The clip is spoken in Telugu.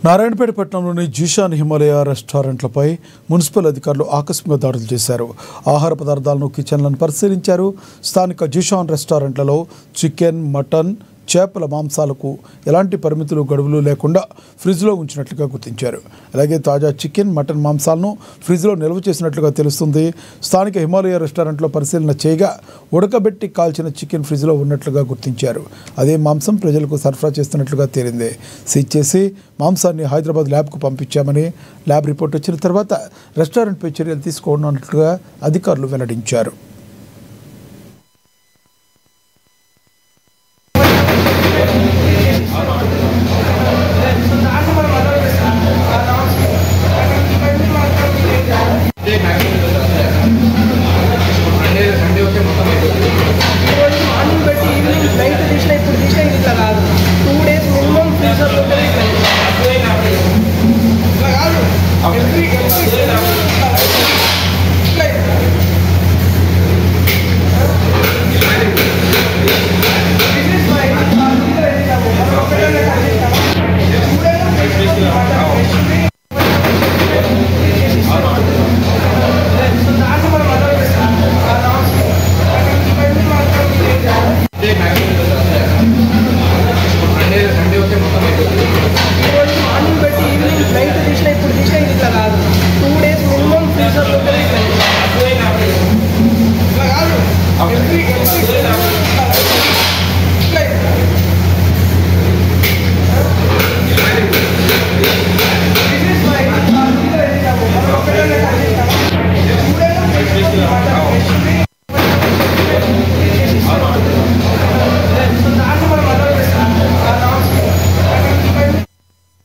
నారాయణపేట పట్టణంలోని జీషాన్ హిమాలయ రెస్టారెంట్లపై మున్సిపల్ అధికారులు ఆకస్మిక దాడులు చేశారు. ఆహార పదార్థాలను, కిచెన్లను పరిశీలించారు. స్థానిక జీషాన్ రెస్టారెంట్లలో చికెన్, మటన్, చేపల మాంసాలకు ఎలాంటి పరిమితులు, గడువులు లేకుండా ఫ్రిడ్జ్లో ఉంచినట్లుగా గుర్తించారు. అలాగే తాజా చికెన్, మటన్ మాంసాలను ఫ్రిడ్జ్లో నిల్వ చేసినట్లుగా తెలుస్తుంది. స్థానిక హిమాలయ రెస్టారెంట్లో పరిశీలన చేయగా ఉడకబెట్టి కాల్చిన చికెన్ ఫ్రిడ్జ్లో ఉన్నట్లుగా గుర్తించారు. అదే మాంసం ప్రజలకు సరఫరా చేస్తున్నట్లుగా తేలింది. సీజ్ చేసి మాంసాన్ని హైదరాబాద్ ల్యాబ్కు పంపించామని, ల్యాబ్ రిపోర్ట్ వచ్చిన తర్వాత రెస్టారెంట్పై చర్యలు తీసుకోనున్నట్లుగా అధికారులు వెల్లడించారు. మార్నింగ్ పెట్టి ఈవినింగ్ నైట్ తీసిన ఇప్పుడు తీసిన ఇట్లా కాదు. 2 days మినిమం ఫ్రీజర్లో ఇట్లా కాదు. మార్నింగ్ పెట్టి ఈవినింగ్ నైట్ తీసిన ఇప్పుడు తీసిన ఇట్లా కాదు. 2 days మినిమం ఫ్రీజర్లో ఇట్లా కాదు.